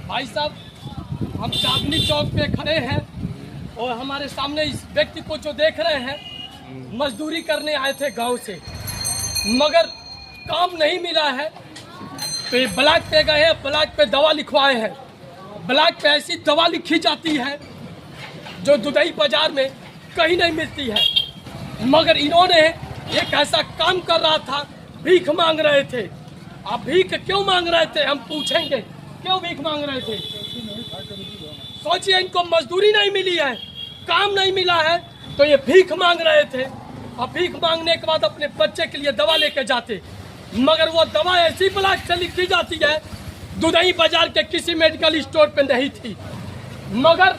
भाई साहब, हम चांदनी चौक पे खड़े हैं और हमारे सामने इस व्यक्ति को जो देख रहे हैं, मजदूरी करने आए थे गांव से, मगर काम नहीं मिला है तो ये ब्लॉक पे गए हैं, ब्लॉक पे दवा लिखवाए हैं। ब्लॉक पे ऐसी दवा लिखी जाती है जो दुधई बाजार में कहीं नहीं मिलती है, मगर इन्होंने एक ऐसा काम कर रहा था, भीख मांग रहे थे। आप भीख क्यों मांग रहे थे, हम पूछेंगे, क्यों भीख मांग रहे थे? सोचिए, इनको मजदूरी नहीं मिली है, काम नहीं मिला है, तो ये भीख मांग रहे थे। अब भीख मांगने के बाद अपने बच्चे के लिए दवा लेके जाते, मगर वो दवा ऐसी ब्लॉक से लिखी जाती है, दुधई बाजार के किसी मेडिकल स्टोर पे नहीं थी। मगर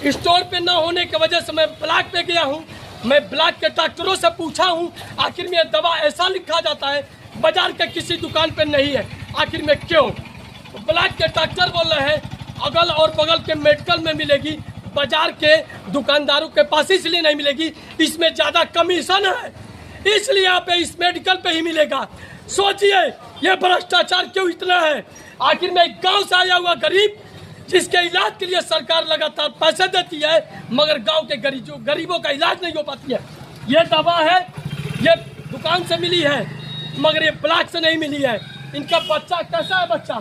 स्टोर पे न होने की वजह से मैं ब्लॉक पे गया हूँ, मैं ब्लॉक के डॉक्टरों से पूछा हूँ, आखिर में दवा ऐसा लिखा जाता है, बाजार के किसी दुकान पे नहीं है, आखिर में क्यों? ब्लॉक के डॉक्टर बोल रहे हैं अगल और बगल के मेडिकल में मिलेगी, बाजार के दुकानदारों के पास इसलिए नहीं मिलेगी, इसमें ज़्यादा कमीशन है, इसलिए यहाँ पे इस मेडिकल पे ही मिलेगा। सोचिए, ये भ्रष्टाचार क्यों इतना है? आखिर में एक गाँव से आया हुआ गरीब जिसके इलाज के लिए सरकार लगातार पैसे देती है, मगर गांव के गरीबों का इलाज नहीं हो पाती है। ये दवा है, ये दुकान से मिली है, मगर ये ब्लॉक से नहीं मिली है। इनका बच्चा कैसा है? बच्चा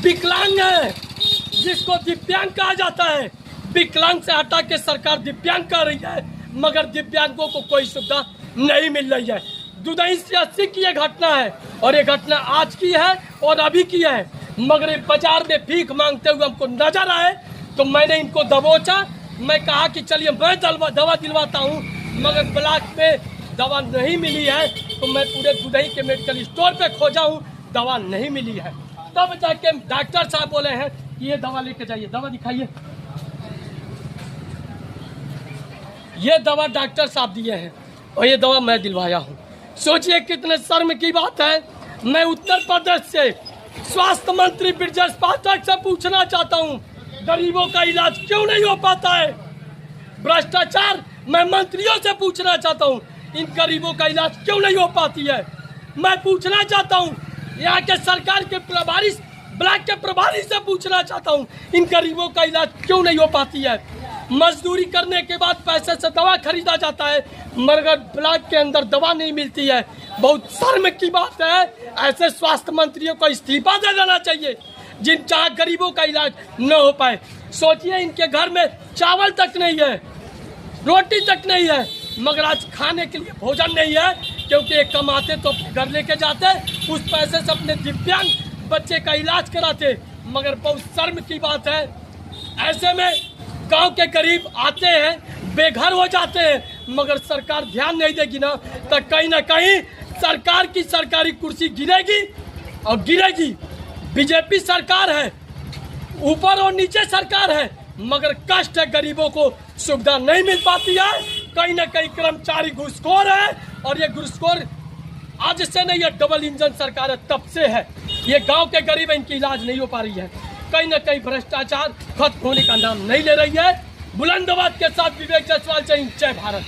विकलांग है, जिसको दिव्यांग कहा जाता है। विकलांग से हटा के सरकार दिव्यांग कर रही है, मगर दिव्यांगों को कोई सुविधा नहीं मिल रही है। दुधई से 80 की ये घटना है, और ये घटना आज की है और अभी की है, मगर बाजार में भीख मांगते हुए हमको नजर आए तो मैंने इनको दबोचा। मैं कहा कि चलिए मैं दवा दिलवाता हूँ, मगर ब्लॉक में दवा नहीं मिली है, तो मैं पूरे दुधई के मेडिकल स्टोर पे खोजा हूँ, दवा नहीं मिली है। तब जाके डॉक्टर साहब बोले हैं कि ये दवा लेके जाइए, दवा दिखाइए। ये दवा डॉक्टर साहब दिए हैं और ये दवा मैं दिलवाया हूँ। सोचिए कितने शर्म की बात है। मैं उत्तर प्रदेश से स्वास्थ्य मंत्री ब्रजेश पाठक से पूछना चाहता हूँ, गरीबों का इलाज क्यों नहीं हो पाता है? भ्रष्टाचार मैं मंत्रियों से पूछना चाहता हूँ, इन गरीबों का इलाज क्यों नहीं हो पाती है? मैं पूछना चाहता हूँ, यहाँ के सरकार के प्रभारी, ब्लॉक के प्रभारी से पूछना चाहता हूँ, इन गरीबों का इलाज क्यों नहीं हो पाती है? मजदूरी करने के बाद पैसे से दवा खरीदा जाता है, मगर ब्लॉक के अंदर दवा नहीं मिलती है। बहुत शर्म की बात है। ऐसे स्वास्थ्य मंत्रियों को इस्तीफा दे देना चाहिए, जिन जहाँ गरीबों का इलाज न हो पाए। सोचिए, इनके घर में चावल तक नहीं है, रोटी तक नहीं है, मगर आज खाने के लिए भोजन नहीं है, क्योंकि ये कमाते तो घर लेके जाते, उस पैसे से अपने दिव्यांग बच्चे का इलाज कराते। मगर बहुत शर्म की बात है, ऐसे में गांव के गरीब आते हैं, बेघर हो जाते हैं, मगर सरकार ध्यान नहीं देगी ना, तो कहीं ना कहीं सरकार की सरकारी कुर्सी गिरेगी और गिरेगी। बीजेपी सरकार है, ऊपर और नीचे सरकार है, मगर कष्ट है, गरीबों को सुविधा नहीं मिल पाती है। कहीं ना कहीं कर्मचारी घुसखोर है, और ये घुसखोर आज से नहीं है, डबल इंजन सरकार है तब से है। ये गांव के गरीब, इनकी इलाज नहीं हो पा रही है। कहीं ना कहीं भ्रष्टाचार खत्म होने का नाम नहीं ले रही है। बुलंद आवाज के साथ विवेक जायसवाल, जय हिंद, जय भारत।